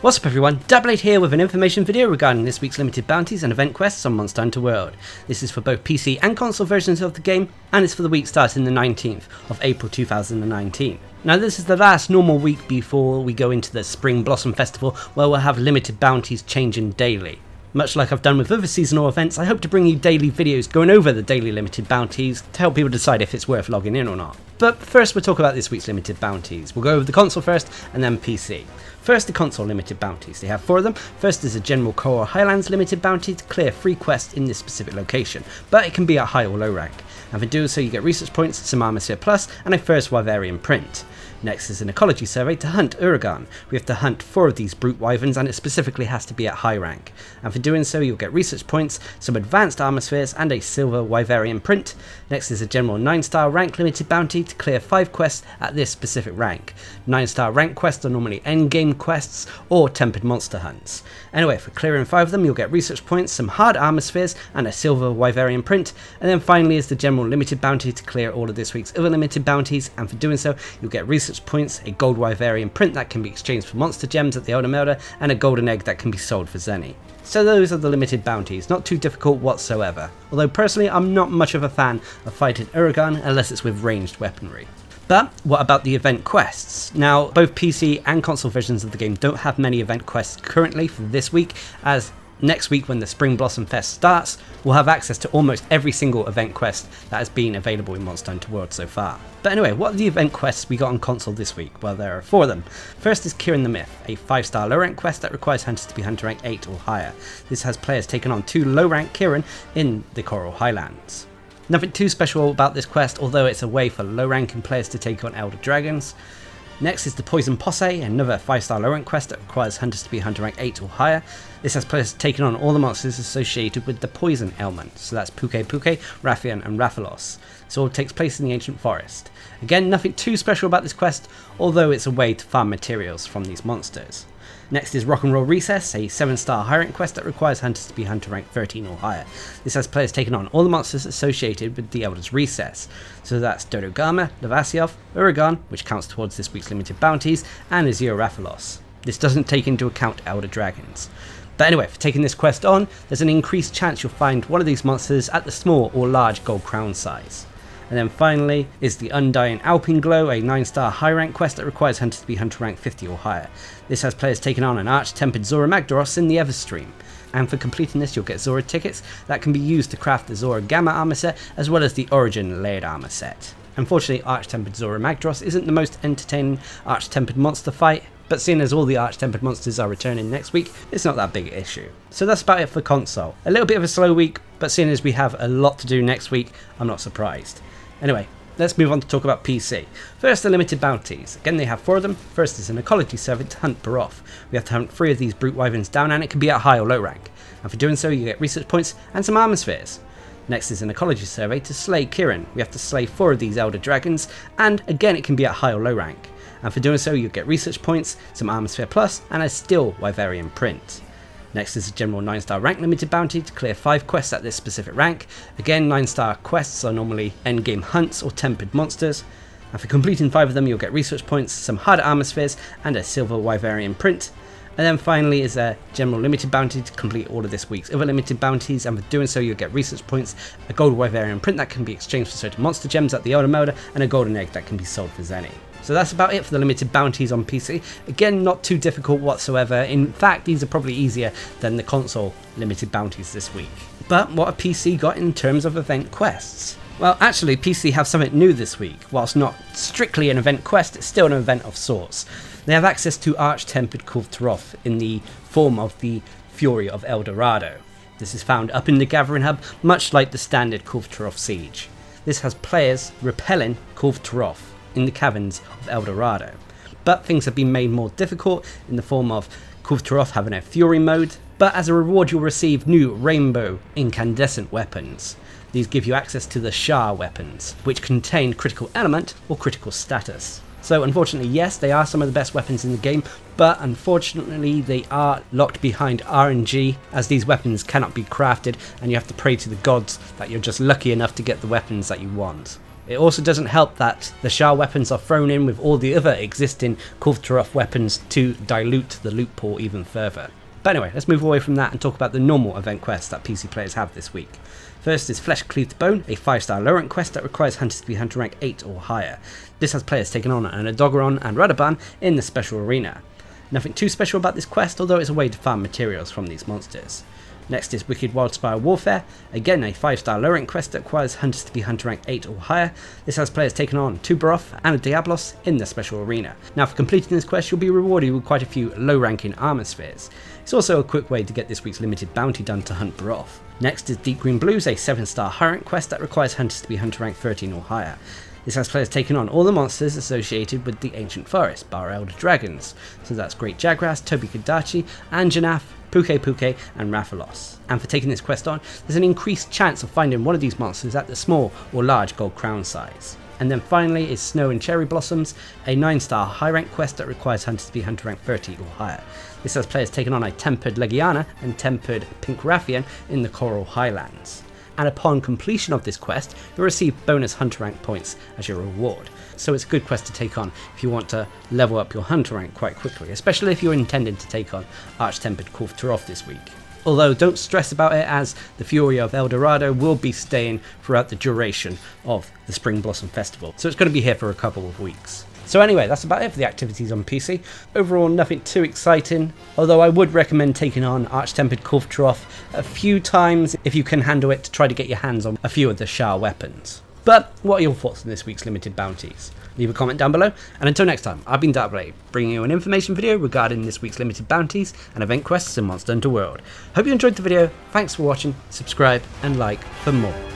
What's up everyone, Darcblade here with an information video regarding this week's limited bounties and event quests on Monster Hunter World. This is for both PC and console versions of the game, and it's for the week starting the 19th of April 2019. Now this is the last normal week before we go into the Spring Blossom Festival, where we'll have limited bounties changing daily. Much like I've done with other seasonal events, I hope to bring you daily videos going over the daily limited bounties to help people decide if it's worth logging in or not. But first we'll talk about this week's limited bounties. We'll go over the console first and then PC. First, the console limited bounties. They have 4 of them. First is a general Coral Highlands limited bounty to clear 3 quests in this specific location, but it can be at high or low rank. And for doing so you get research points, some Armosphere Plus, and a first Wyverian print. Next is an ecology survey to hunt Uragan. We have to hunt 4 of these brute wyverns and it specifically has to be at high rank. And for doing so you'll get research points, some advanced armospheres and a silver Wyverian print. Next is a general 9-star rank limited bounty to clear 5 quests at this specific rank. 9-star rank quests are normally endgame quests or tempered monster hunts. Anyway, for clearing 5 of them you'll get research points, some hard armospheres and a silver Wyverian print. And then finally is the general limited bounty to clear all of this week's other limited bounties, and for doing so you'll get research points, a gold Wyverian print that can be exchanged for monster gems at the Elder Melder, and a golden egg that can be sold for Zenny. So those are the limited bounties, not too difficult whatsoever. Although personally I'm not much of a fan of fighting Uragan unless it's with ranged weaponry. But what about the event quests? Now both PC and console versions of the game don't have many event quests currently for this week, as next week when the Spring Blossom Fest starts, we'll have access to almost every single event quest that has been available in Monster Hunter World so far. But anyway, what are the event quests we got on console this week? Well, there are 4 of them. First is Kieran the Myth, a 5-star low rank quest that requires hunters to be hunter rank 8 or higher. This has players taking on 2 low rank Kieran in the Coral Highlands. Nothing too special about this quest, although it's a way for low ranking players to take on Elder Dragons. Next is the Poison Posse, another 5-star low rank quest that requires hunters to be hunter rank 8 or higher. This has players taking on all the monsters associated with the poison ailment, so that's Puke, Rathian and Rathalos. This all takes place in the ancient forest. Again, nothing too special about this quest, although it's a way to farm materials from these monsters. Next is Rock and Roll Recess, a 7-star high rank quest that requires hunters to be hunter rank 13 or higher. This has players taking on all the monsters associated with the Elder's Recess. So that's Dodogama, Lavasiov, Uragan, which counts towards this week's limited bounties, and Azir Rathalos. This doesn't take into account Elder Dragons. But anyway, for taking this quest on, there's an increased chance you'll find one of these monsters at the small or large gold crown size. And then finally is the Undying Alpenglow, a 9-star high rank quest that requires hunters to be hunter rank 50 or higher. This has players taking on an arch-tempered Zora Magdaros in the Everstream. And for completing this you'll get Zora tickets that can be used to craft the Zora Gamma armor set as well as the Origin layered armor set. Unfortunately, arch-tempered Zora Magdaros isn't the most entertaining arch-tempered monster fight, but seeing as all the arch-tempered monsters are returning next week, it's not that big an issue. So that's about it for console. A little bit of a slow week, but seeing as we have a lot to do next week, I'm not surprised. Anyway, let's move on to talk about PC. First, the limited bounties. Again, they have 4 of them. First is an ecology survey to hunt Baroth. We have to hunt 3 of these brute wyverns down, and it can be at high or low rank. And for doing so, you get research points and some armospheres. Next is an ecology survey to slay Kieran. We have to slay 4 of these Elder Dragons, and again, it can be at high or low rank. And for doing so, you get research points, some Armosphere Plus, and a still Wyverian print. Next is a general 9-star rank limited bounty to clear 5 quests at this specific rank. Again, 9-star quests are normally endgame hunts or tempered monsters. And for completing 5 of them, you'll get research points, some hard armospheres, and a silver Wyverian print. And then finally is a general limited bounty to complete all of this week's other limited bounties, and for doing so you'll get research points, a gold Wyverian print that can be exchanged for certain monster gems at the Elder Melder, and a golden egg that can be sold for Zenny. So that's about it for the limited bounties on PC. Again, not too difficult whatsoever. In fact, these are probably easier than the console limited bounties this week. But what have PC got in terms of event quests? Well, actually, PC have something new this week. Whilst not strictly an event quest, it's still an event of sorts. They have access to arch-tempered Kulve in the form of the Fury of El Dorado. This is found up in the Gathering Hub, much like the standard Kulve siege. This has players repelling Kulve in the caverns of El Dorado. But things have been made more difficult in the form of Kulve having a Fury mode, but as a reward you'll receive new rainbow incandescent weapons. These give you access to the Shah weapons, which contain critical element or critical status. So unfortunately, yes, they are some of the best weapons in the game, but unfortunately they are locked behind RNG, as these weapons cannot be crafted and you have to pray to the gods that you're just lucky enough to get the weapons that you want. It also doesn't help that the Shah weapons are thrown in with all the other existing Kulve weapons to dilute the loot pool even further. But anyway, let's move away from that and talk about the normal event quests that PC players have this week. First is Flesh Cleaved Bone, a 5-star low rank quest that requires hunters to be hunter rank 8 or higher. This has players taking on an Adogeron and Radaban in the special arena. Nothing too special about this quest, although it's a way to farm materials from these monsters. Next is Wicked Wildspire Warfare, again a 5-star low rank quest that requires hunters to be hunter rank 8 or higher. This has players taking on 2 Baroth and a Diablos in the special arena. Now for completing this quest you'll be rewarded with quite a few low ranking armor spheres. It's also a quick way to get this week's limited bounty done to hunt Baroth. Next is Deep Green Blues, a 7-star high rank quest that requires hunters to be hunter rank 13 or higher. This has players taking on all the monsters associated with the Ancient Forest, bar Elder Dragons. So that's Great Jagras, Toby Kadachi, Anjanath, Puke and Rathalos. And for taking this quest on, there's an increased chance of finding one of these monsters at the small or large gold crown size. And then finally is Snow and Cherry Blossoms, a 9-star high rank quest that requires hunters to be hunter rank 30 or higher. This has players taking on a Tempered Legiana and Tempered Pink Rathian in the Coral Highlands. And upon completion of this quest, you'll receive bonus hunter rank points as your reward. So it's a good quest to take on if you want to level up your hunter rank quite quickly, especially if you're intending to take on Arch-Tempered Kulve this week. Although don't stress about it, as the Fury of El Dorado will be staying throughout the duration of the Spring Blossom Festival, so it's going to be here for a couple of weeks. So anyway, that's about it for the activities on PC. Overall, nothing too exciting, although I would recommend taking on Arch-Tempered Kulve a few times if you can handle it, to try to get your hands on a few of the Shah weapons. But what are your thoughts on this week's limited bounties? Leave a comment down below, and until next time, I've been Darcblade, bringing you an information video regarding this week's limited bounties and event quests in Monster Hunter World. Hope you enjoyed the video, thanks for watching, subscribe and like for more.